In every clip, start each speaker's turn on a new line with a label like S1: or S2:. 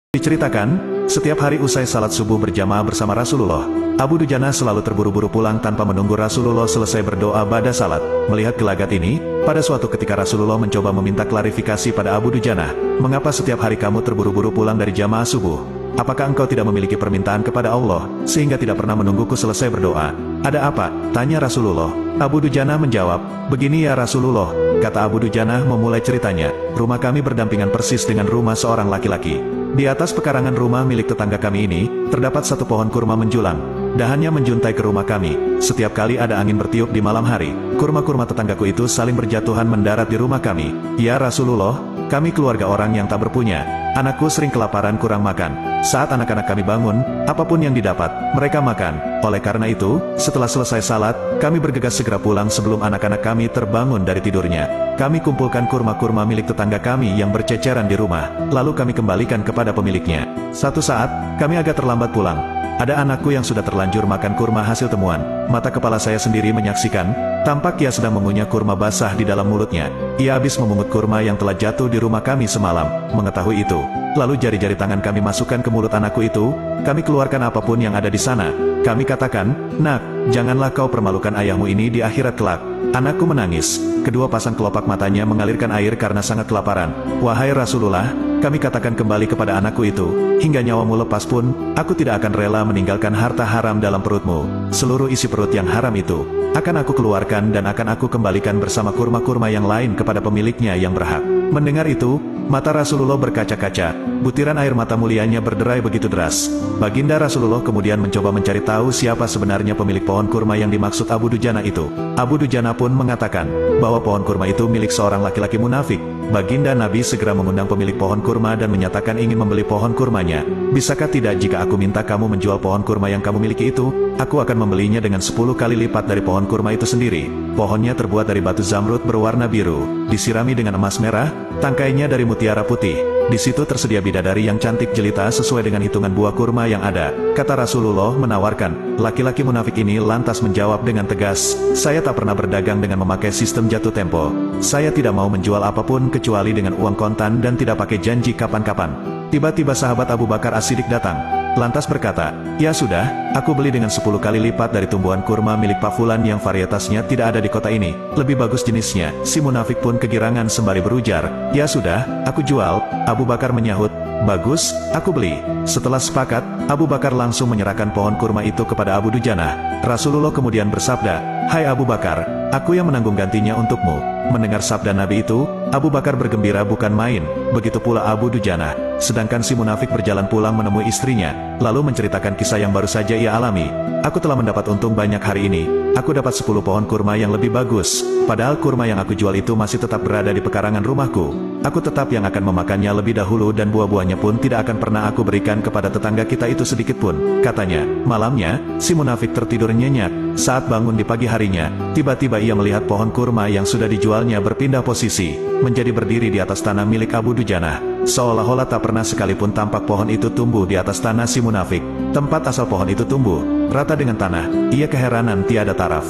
S1: Diceritakan, setiap hari usai salat subuh berjamaah bersama Rasulullah, Abu Dujana selalu terburu-buru pulang tanpa menunggu Rasulullah selesai berdoa ba'da salat. Melihat gelagat ini, pada suatu ketika Rasulullah mencoba meminta klarifikasi pada Abu Dujana, mengapa setiap hari kamu terburu-buru pulang dari jamaah subuh? Apakah engkau tidak memiliki permintaan kepada Allah, sehingga tidak pernah menungguku selesai berdoa? Ada apa? Tanya Rasulullah. Abu Dujana menjawab, begini ya Rasulullah, kata Abu Dujana memulai ceritanya, rumah kami berdampingan persis dengan rumah seorang laki-laki. Di atas pekarangan rumah milik tetangga kami ini, terdapat satu pohon kurma menjulang. Dahannya menjuntai ke rumah kami. Setiap kali ada angin bertiup di malam hari, kurma-kurma tetanggaku itu saling berjatuhan mendarat di rumah kami. Ya Rasulullah, kami keluarga orang yang tak berpunya. Anakku sering kelaparan kurang makan. Saat anak-anak kami bangun, apapun yang didapat, mereka makan. Oleh karena itu, setelah selesai salat, kami bergegas segera pulang sebelum anak-anak kami terbangun dari tidurnya. Kami kumpulkan kurma-kurma milik tetangga kami yang berceceran di rumah, lalu kami kembalikan kepada pemiliknya. Satu saat, kami agak terlambat pulang. Ada anakku yang sudah terlanjur makan kurma hasil temuan. Mata kepala saya sendiri menyaksikan, tampak ia sedang mengunyah kurma basah di dalam mulutnya. Ia habis memungut kurma yang telah jatuh di rumah kami semalam. Mengetahui itu, lalu jari-jari tangan kami masukkan ke mulut anakku itu, kami keluarkan apapun yang ada di sana. Kami katakan, nak, janganlah kau permalukan ayahmu ini di akhirat kelak. Anakku menangis. Kedua pasang kelopak matanya mengalirkan air karena sangat kelaparan. Wahai Rasulullah, kami katakan kembali kepada anakku itu, hingga nyawamu lepas pun, aku tidak akan rela meninggalkan harta haram dalam perutmu. Seluruh isi perut yang haram itu, akan aku keluarkan dan akan aku kembalikan bersama kurma-kurma yang lain kepada pemiliknya yang berhak. Mendengar itu, mata Rasulullah berkaca-kaca, butiran air mata mulianya berderai begitu deras. Baginda Rasulullah kemudian mencoba mencari tahu siapa sebenarnya pemilik pohon kurma yang dimaksud Abu Dujana itu. Abu Dujana pun mengatakan, bahwa pohon kurma itu milik seorang laki-laki munafik. Baginda Nabi segera mengundang pemilik pohon kurma dan menyatakan ingin membeli pohon kurmanya. Bisakah tidak jika aku minta kamu menjual pohon kurma yang kamu miliki itu? Aku akan membelinya dengan 10 kali lipat dari pohon kurma itu sendiri. Pohonnya terbuat dari batu zamrud berwarna biru, disirami dengan emas merah, tangkainya dari mutiara putih. Di situ tersedia bidadari yang cantik jelita sesuai dengan hitungan buah kurma yang ada. Kata Rasulullah menawarkan. Laki-laki munafik ini lantas menjawab dengan tegas, saya tak pernah berdagang dengan memakai sistem jatuh tempo. Saya tidak mau menjual apapun kecuali dengan uang kontan dan tidak pakai janji kapan-kapan. Tiba-tiba sahabat Abu Bakar As-Siddiq datang. Lantas berkata, ya sudah, aku beli dengan 10 kali lipat dari tumbuhan kurma milik Pak Fulan yang varietasnya tidak ada di kota ini. Lebih bagus jenisnya. Si munafik pun kegirangan sembari berujar, ya sudah, aku jual. Abu Bakar menyahut, bagus, aku beli. Setelah sepakat, Abu Bakar langsung menyerahkan pohon kurma itu kepada Abu Dujana. Rasulullah kemudian bersabda, hai Abu Bakar, aku yang menanggung gantinya untukmu. Mendengar sabda Nabi itu, Abu Bakar bergembira bukan main, begitu pula Abu Dujana. Sedangkan si munafik berjalan pulang menemui istrinya, lalu menceritakan kisah yang baru saja ia alami. Aku telah mendapat untung banyak hari ini. Aku dapat 10 pohon kurma yang lebih bagus. Padahal kurma yang aku jual itu masih tetap berada di pekarangan rumahku. Aku tetap yang akan memakannya lebih dahulu dan buah-buahnya pun tidak akan pernah aku berikan kepada tetangga kita itu sedikit pun. Katanya, malamnya, si munafik tertidur nyenyak. Saat bangun di pagi harinya, tiba-tiba ia melihat pohon kurma yang sudah dijualnya berpindah posisi, menjadi berdiri di atas tanah milik Abu Dujana. Seolah-olah tak pernah sekalipun tampak pohon itu tumbuh di atas tanah si munafik. Tempat asal pohon itu tumbuh, rata dengan tanah, ia keheranan tiada taraf.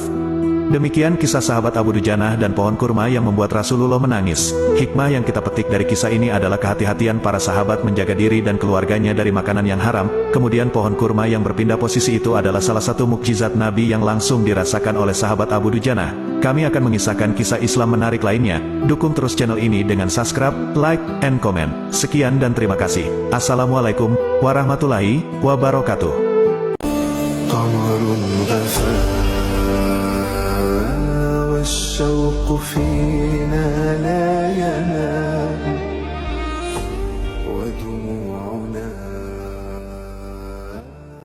S1: Demikian kisah sahabat Abu Dujana dan pohon kurma yang membuat Rasulullah menangis. Hikmah yang kita petik dari kisah ini adalah kehati-hatian para sahabat menjaga diri dan keluarganya dari makanan yang haram. Kemudian pohon kurma yang berpindah posisi itu adalah salah satu mukjizat Nabi yang langsung dirasakan oleh sahabat Abu Dujana. Kami akan mengisahkan kisah Islam menarik lainnya. Dukung terus channel ini dengan subscribe, like, and comment. Sekian dan terima kasih. Assalamualaikum warahmatullahi wabarakatuh.
S2: الشوق فينا لا ينام